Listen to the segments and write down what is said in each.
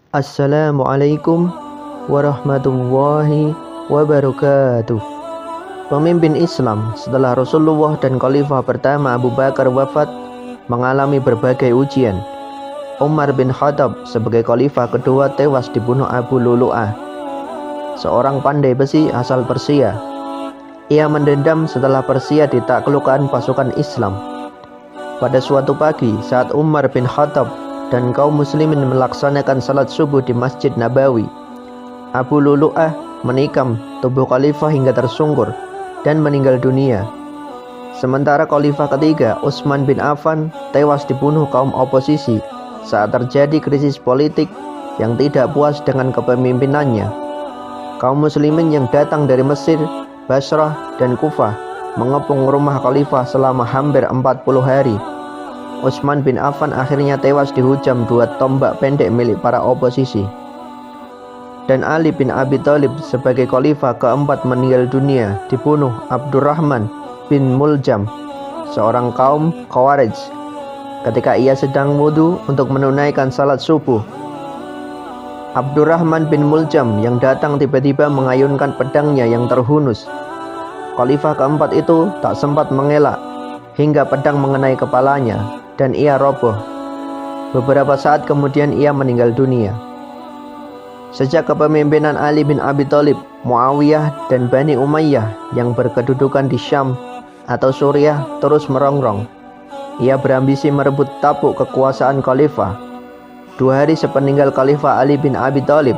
Assalamualaikum warahmatullahi wabarakatuh. Pemimpin Islam setelah Rasulullah dan Khalifah pertama Abu Bakar wafat mengalami berbagai ujian. Umar bin Khattab sebagai Khalifah kedua tewas dibunuh Abu Lulu'ah, seorang pandai besi asal Persia. Ia mendendam setelah Persia ditaklukkan pasukan Islam. Pada suatu pagi saat Umar bin Khattab dan kaum muslimin melaksanakan salat subuh di Masjid Nabawi, Abu Lulu'ah menikam tubuh khalifah hingga tersungkur dan meninggal dunia. Sementara khalifah ketiga, Utsman bin Affan, tewas dibunuh kaum oposisi saat terjadi krisis politik yang tidak puas dengan kepemimpinannya. Kaum muslimin yang datang dari Mesir, Basrah, dan Kufah mengepung rumah khalifah selama hampir 40 hari. Utsman bin Affan akhirnya tewas dihujam 2 tombak pendek milik para oposisi. Dan Ali bin Abi Thalib sebagai khalifah keempat meninggal dunia dibunuh Abdurrahman bin Muljam, seorang kaum Khawarij, ketika ia sedang wudhu untuk menunaikan salat subuh. Abdurrahman bin Muljam yang datang tiba-tiba mengayunkan pedangnya yang terhunus. Khalifah keempat itu tak sempat mengelak hingga pedang mengenai kepalanya dan ia roboh. Beberapa saat kemudian ia meninggal dunia. Sejak kepemimpinan Ali bin Abi Thalib, Muawiyah dan Bani Umayyah yang berkedudukan di Syam atau Suriah terus merongrong. Ia berambisi merebut tapuk kekuasaan khalifah. 2 hari sepeninggal Khalifah Ali bin Abi Thalib,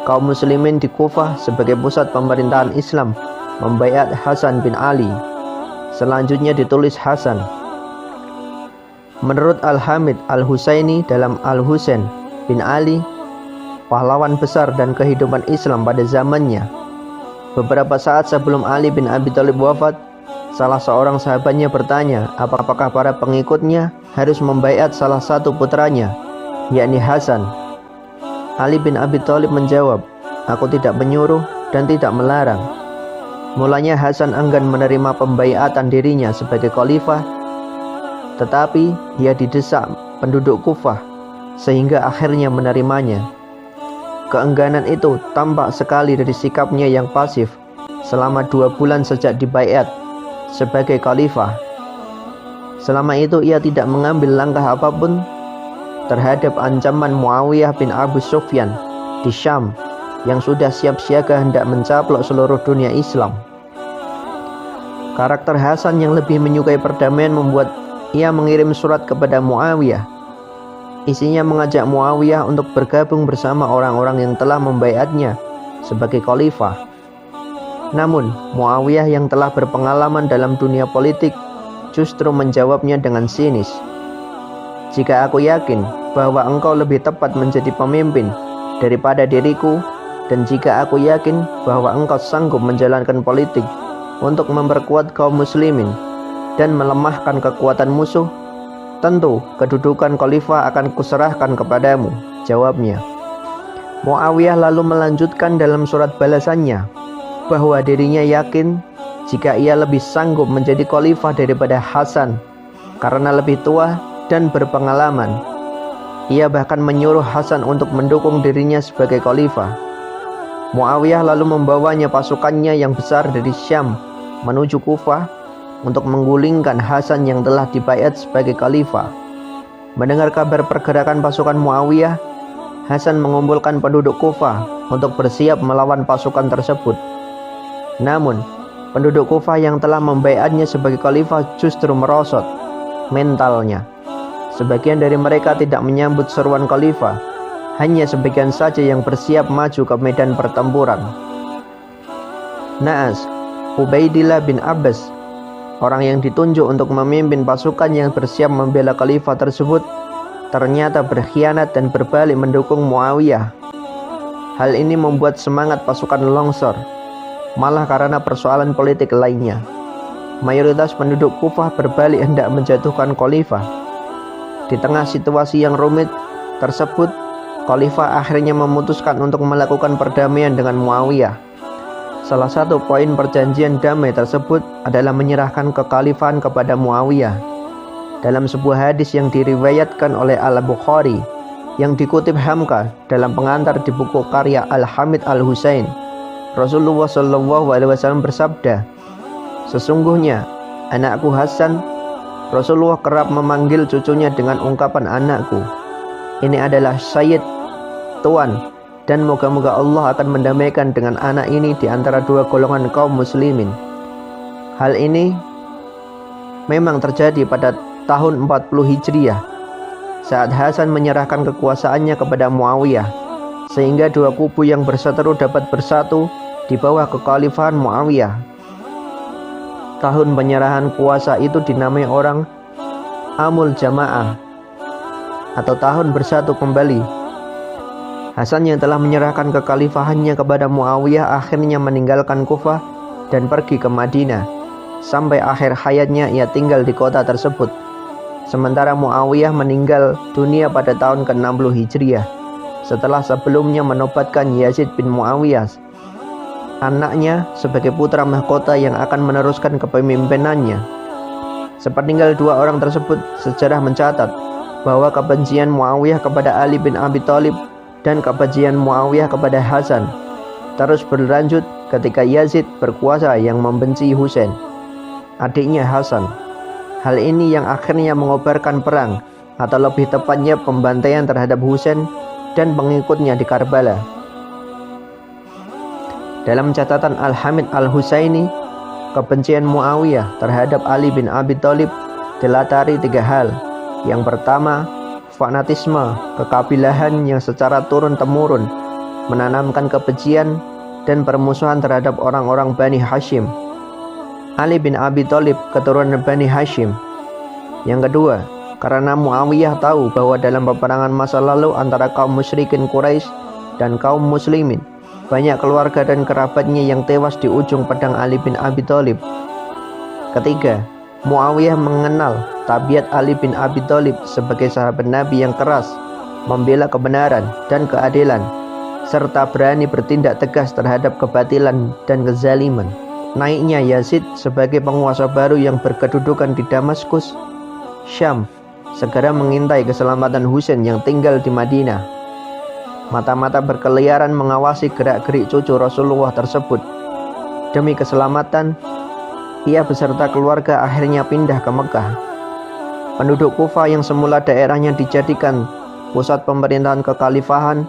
kaum muslimin di Kufah sebagai pusat pemerintahan Islam membaiat Hasan bin Ali. Selanjutnya ditulis Hasan. Menurut Al-Hamid Al-Husaini dalam Al-Husain bin Ali, pahlawan besar dan kehidupan Islam pada zamannya. Beberapa saat sebelum Ali bin Abi Thalib wafat, salah seorang sahabatnya bertanya apakah para pengikutnya harus membaiat salah satu putranya, yakni Hasan. Ali bin Abi Thalib menjawab, "Aku tidak menyuruh dan tidak melarang." Mulanya Hasan enggan menerima pembaiatan dirinya sebagai khalifah, tetapi dia didesak penduduk Kufah sehingga akhirnya menerimanya. Keengganan itu tampak sekali dari sikapnya yang pasif selama 2 bulan sejak dibaiat sebagai khalifah. Selama itu ia tidak mengambil langkah apapun terhadap ancaman Muawiyah bin Abu Sufyan di Syam yang sudah siap siaga hendak mencaplok seluruh dunia Islam. Karakter Hasan yang lebih menyukai perdamaian membuat ia mengirim surat kepada Muawiyah. Isinya mengajak Muawiyah untuk bergabung bersama orang-orang yang telah membaiatnya sebagai khalifah. Namun Muawiyah yang telah berpengalaman dalam dunia politik justru menjawabnya dengan sinis. "Jika aku yakin bahwa engkau lebih tepat menjadi pemimpin daripada diriku, dan jika aku yakin bahwa engkau sanggup menjalankan politik untuk memperkuat kaum muslimin dan melemahkan kekuatan musuh, tentu kedudukan khalifah akan kuserahkan kepadamu," jawabnya. Muawiyah lalu melanjutkan dalam surat balasannya bahwa dirinya yakin jika ia lebih sanggup menjadi khalifah daripada Hasan karena lebih tua dan berpengalaman. Ia bahkan menyuruh Hasan untuk mendukung dirinya sebagai khalifah. Muawiyah lalu membawanya pasukannya yang besar dari Syam menuju Kufah untuk menggulingkan Hasan yang telah dibaiat sebagai khalifah. Mendengar kabar pergerakan pasukan Muawiyah, Hasan mengumpulkan penduduk Kufah untuk bersiap melawan pasukan tersebut. Namun, penduduk Kufah yang telah membaiatnya sebagai khalifah justru merosot mentalnya. Sebagian dari mereka tidak menyambut seruan khalifah, hanya sebagian saja yang bersiap maju ke medan pertempuran. Naas, Ubaidillah bin Abbas, orang yang ditunjuk untuk memimpin pasukan yang bersiap membela khalifah tersebut, ternyata berkhianat dan berbalik mendukung Muawiyah. Hal ini membuat semangat pasukan longsor, malah karena persoalan politik lainnya. Mayoritas penduduk Kufah berbalik hendak menjatuhkan khalifah. Di tengah situasi yang rumit tersebut, khalifah akhirnya memutuskan untuk melakukan perdamaian dengan Muawiyah. Salah satu poin perjanjian damai tersebut adalah menyerahkan kekhalifahan kepada Muawiyah. Dalam sebuah hadis yang diriwayatkan oleh Al-Bukhari, yang dikutip Hamka dalam pengantar di buku karya Al-Hamid Al-Husain. Rasulullah SAW bersabda, "Sesungguhnya anakku Hasan," Rasulullah kerap memanggil cucunya dengan ungkapan anakku. "Ini adalah Sayyid, Tuan, dan moga-moga Allah akan mendamaikan dengan anak ini di antara dua golongan kaum muslimin." Hal ini memang terjadi pada tahun 40 Hijriah saat Hasan menyerahkan kekuasaannya kepada Muawiyah, sehingga dua kubu yang berseteru dapat bersatu di bawah kekhalifahan Muawiyah. Tahun penyerahan kuasa itu dinamai orang Amul Jamaah atau tahun bersatu kembali. Hasan yang telah menyerahkan kekhalifahannya kepada Muawiyah akhirnya meninggalkan Kufah dan pergi ke Madinah. Sampai akhir hayatnya ia tinggal di kota tersebut. Sementara Muawiyah meninggal dunia pada tahun ke-60 Hijriah setelah sebelumnya menobatkan Yazid bin Muawiyah, anaknya, sebagai putra mahkota yang akan meneruskan kepemimpinannya. Sepeninggal dua orang tersebut, sejarah mencatat bahwa kebencian Muawiyah kepada Ali bin Abi Thalib dan kebencian Muawiyah kepada Hasan terus berlanjut ketika Yazid berkuasa yang membenci Husain, adiknya Hasan. Hal ini yang akhirnya mengobarkan perang, atau lebih tepatnya pembantaian terhadap Husain dan pengikutnya di Karbala. Dalam catatan Al-Hamid Al-Husaini, kebencian Muawiyah terhadap Ali bin Abi Thalib dilatari tiga hal. Yang pertama, fanatisme kekabilahan yang secara turun-temurun menanamkan kebencian dan permusuhan terhadap orang-orang Bani Hashim. Ali bin Abi Thalib keturunan Bani Hashim. Yang kedua, karena Muawiyah tahu bahwa dalam peperangan masa lalu antara kaum musyrikin Quraisy dan kaum muslimin, banyak keluarga dan kerabatnya yang tewas di ujung pedang Ali bin Abi Thalib. Ketiga, Muawiyah mengenal tabiat Ali bin Abi Thalib sebagai sahabat Nabi yang keras, membela kebenaran dan keadilan, serta berani bertindak tegas terhadap kebatilan dan kezaliman. Naiknya Yazid sebagai penguasa baru yang berkedudukan di Damaskus, Syam, segera mengintai keselamatan Husain yang tinggal di Madinah. Mata-mata berkeliaran mengawasi gerak-gerik cucu Rasulullah tersebut. Demi keselamatan, ia beserta keluarga akhirnya pindah ke Mekah. Penduduk Kufah yang semula daerahnya dijadikan pusat pemerintahan kekhalifahan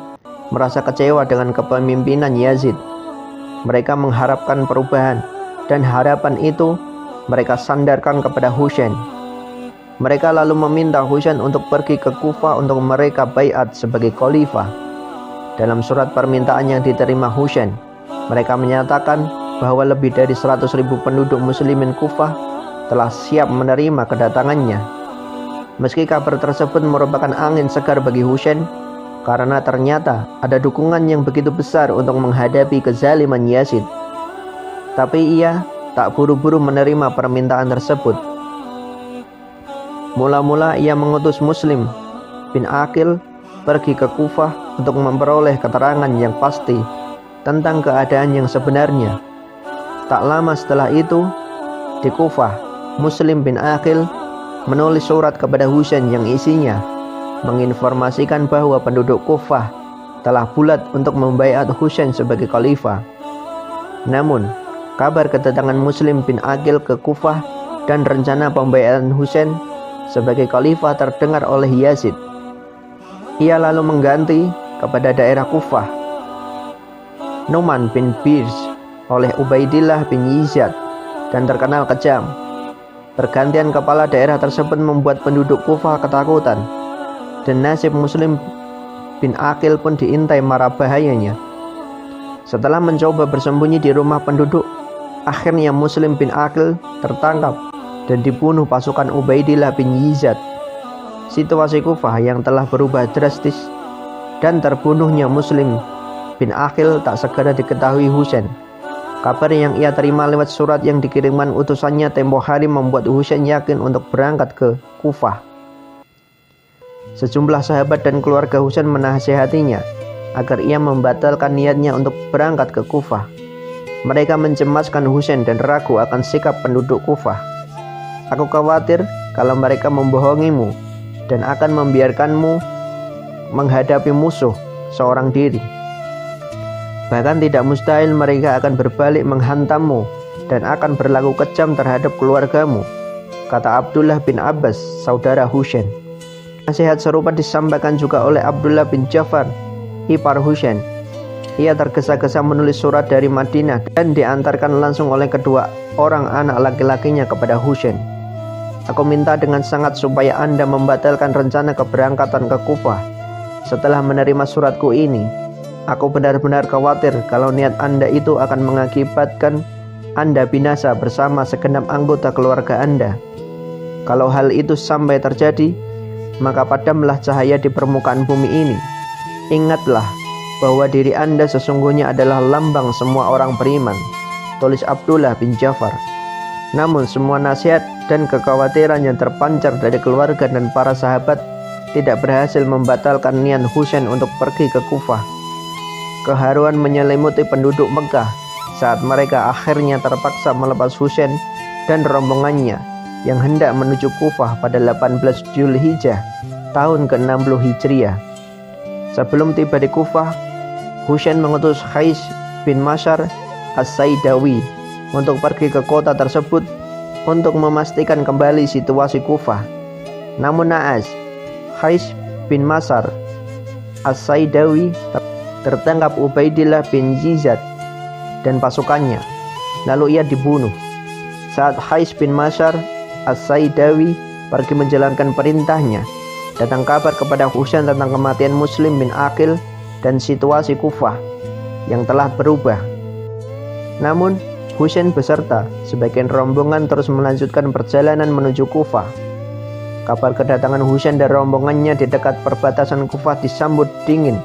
merasa kecewa dengan kepemimpinan Yazid. Mereka mengharapkan perubahan, dan harapan itu mereka sandarkan kepada Husain. Mereka lalu meminta Husain untuk pergi ke Kufah untuk mereka baiat sebagai khalifah. Dalam surat permintaan yang diterima Husain, mereka menyatakan bahwa lebih dari 100.000 penduduk muslimin Kufah telah siap menerima kedatangannya. Meski kabar tersebut merupakan angin segar bagi Husain, karena ternyata ada dukungan yang begitu besar untuk menghadapi kezaliman Yazid. Tapi ia tak buru-buru menerima permintaan tersebut. Mula-mula ia mengutus Muslim bin Aqil pergi ke Kufah untuk memperoleh keterangan yang pasti tentang keadaan yang sebenarnya. Tak lama setelah itu, di Kufah, Muslim bin Aqil menulis surat kepada Husain yang isinya menginformasikan bahwa penduduk Kufah telah bulat untuk membaiat Husain sebagai khalifah. Namun, kabar kedatangan Muslim bin Aqil ke Kufah dan rencana pembaiatan Husain sebagai khalifah terdengar oleh Yazid. Ia lalu mengganti kepada daerah Kufah Numan bin Birs oleh Ubaidillah bin Yizad dan terkenal kejam. Pergantian kepala daerah tersebut membuat penduduk Kufah ketakutan, dan nasib Muslim bin Aqil pun diintai mara bahayanya. Setelah mencoba bersembunyi di rumah penduduk, akhirnya Muslim bin Aqil tertangkap dan dibunuh pasukan Ubaidillah bin Yizad. Situasi Kufah yang telah berubah drastis, dan terbunuhnya Muslim bin Aqil tak segera diketahui Husain. Kabar yang ia terima lewat surat yang dikirimkan utusannya tempo hari membuat Husain yakin untuk berangkat ke Kufah. Sejumlah sahabat dan keluarga Husain menasihatinya agar ia membatalkan niatnya untuk berangkat ke Kufah. Mereka mencemaskan Husain dan ragu akan sikap penduduk Kufah. "Aku khawatir kalau mereka membohongimu dan akan membiarkanmu menghadapi musuh seorang diri. Bahkan tidak mustahil mereka akan berbalik menghantammu dan akan berlaku kejam terhadap keluargamu, kata Abdullah bin Abbas, saudara Husain. Nasihat serupa disampaikan juga oleh Abdullah bin Ja'far, ipar Husain. Ia tergesa-gesa menulis surat dari Madinah dan diantarkan langsung oleh kedua orang anak laki-lakinya kepada Husain. Aku minta dengan sangat supaya Anda membatalkan rencana keberangkatan ke Kufah. Setelah menerima suratku ini, aku benar-benar khawatir kalau niat Anda itu akan mengakibatkan Anda binasa bersama segenap anggota keluarga Anda. Kalau hal itu sampai terjadi, maka padamlah cahaya di permukaan bumi ini. Ingatlah bahwa diri Anda sesungguhnya adalah lambang semua orang beriman, tulis Abdullah bin Ja'far. Namun semua nasihat dan kekhawatiran yang terpancar dari keluarga dan para sahabat tidak berhasil membatalkan niat Husain untuk pergi ke Kufah. Keharuan menyelimuti penduduk Mekah saat mereka akhirnya terpaksa melepas Husain dan rombongannya yang hendak menuju Kufah pada 18 Dzulhijjah tahun ke-60 Hijriah. Sebelum tiba di Kufah, Husain mengutus Qais bin Mashar As-Saidawi untuk pergi ke kota tersebut untuk memastikan kembali situasi Kufah. Namun naas, Qais bin Mashar As-Saidawi tertangkap Ubaidillah bin Ziyad dan pasukannya, lalu ia dibunuh. Saat Qais bin Mashar As-Saidawi pergi menjalankan perintahnya, datang kabar kepada Husain tentang kematian Muslim bin Aqil dan situasi Kufah yang telah berubah. Namun Husain beserta sebagian rombongan terus melanjutkan perjalanan menuju Kufah. Kabar kedatangan Husain dan rombongannya di dekat perbatasan Kufah disambut dingin.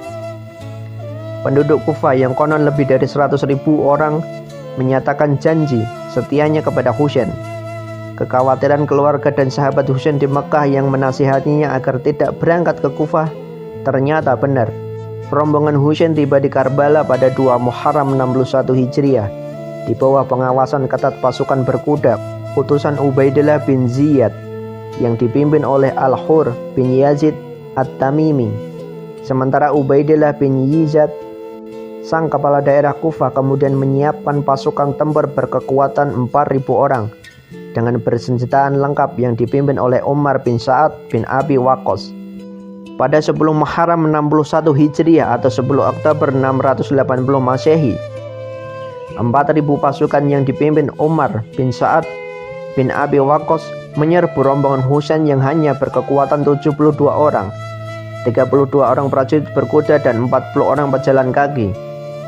Penduduk Kufah yang konon lebih dari 100.000 orang menyatakan janji setianya kepada Husain. Kekhawatiran keluarga dan sahabat Husain di Mekah yang menasihatinya agar tidak berangkat ke Kufah ternyata benar. Rombongan Husain tiba di Karbala pada 2 Muharram 61 Hijriah di bawah pengawasan ketat pasukan berkuda utusan Ubaidillah bin Ziyad yang dipimpin oleh Al-Hur bin Yazid At-Tamimi. Sementara Ubaidillah bin Ziyad, sang kepala daerah Kufah, kemudian menyiapkan pasukan tempur berkekuatan 4.000 orang dengan bersenjataan lengkap yang dipimpin oleh Umar bin Sa'ad bin Abi Waqqas. Pada 10 Muharram 61 Hijriah atau 10 Oktober 680 Masehi, 4.000 pasukan yang dipimpin Umar bin Sa'ad bin Abi Waqqas menyerbu rombongan Husain yang hanya berkekuatan 72 orang, 32 orang prajurit berkuda dan 40 orang pejalan kaki.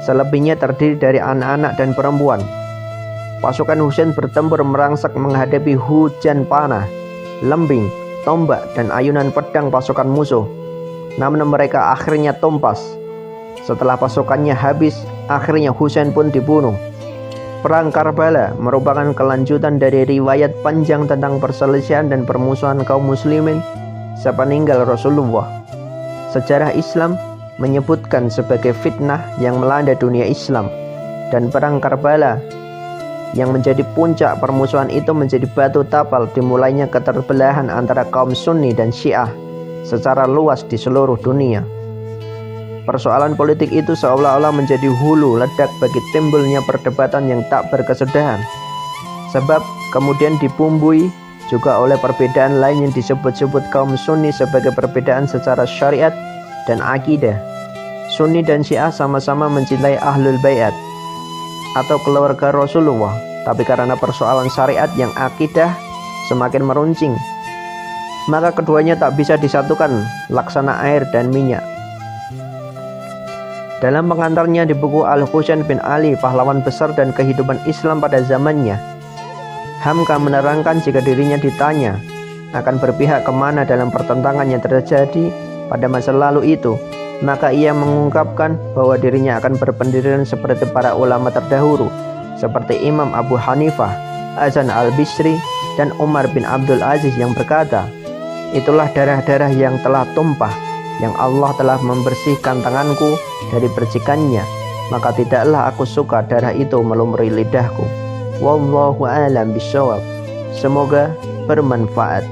Selebihnya terdiri dari anak-anak dan perempuan. Pasukan Husain bertempur merangsak menghadapi hujan panah, lembing, tombak, dan ayunan pedang pasukan musuh. Namun mereka akhirnya tumpas. Setelah pasukannya habis, akhirnya Husain pun dibunuh. Perang Karbala merupakan kelanjutan dari riwayat panjang tentang perselisihan dan permusuhan kaum muslimin sepeninggal Rasulullah. Sejarah Islam menyebutkan sebagai fitnah yang melanda dunia Islam, dan perang Karbala yang menjadi puncak permusuhan itu menjadi batu tapal dimulainya keterbelahan antara kaum Sunni dan Syiah secara luas di seluruh dunia. Persoalan politik itu seolah-olah menjadi hulu ledak bagi timbulnya perdebatan yang tak berkesudahan, sebab kemudian dibumbui juga oleh perbedaan lain yang disebut-sebut kaum Sunni sebagai perbedaan secara syariat dan akidah. Sunni dan Syiah sama-sama mencintai Ahlul Baiat atau keluarga Rasulullah, tapi karena persoalan syariat yang akidah semakin meruncing, maka keduanya tak bisa disatukan laksana air dan minyak. Dalam pengantarnya di buku Al-Husain bin Ali, pahlawan besar dan kehidupan Islam pada zamannya, Hamka menerangkan jika dirinya ditanya akan berpihak kemana dalam pertentangan yang terjadi pada masa lalu itu, maka ia mengungkapkan bahwa dirinya akan berpendirian seperti para ulama terdahulu, seperti Imam Abu Hanifah, Hasan al-Bisri, dan Umar bin Abdul Aziz yang berkata, "Itulah darah-darah yang telah tumpah, yang Allah telah membersihkan tanganku dari percikannya, maka tidaklah aku suka darah itu melumuri lidahku." Wallahu a'lam bishawab. Semoga bermanfaat.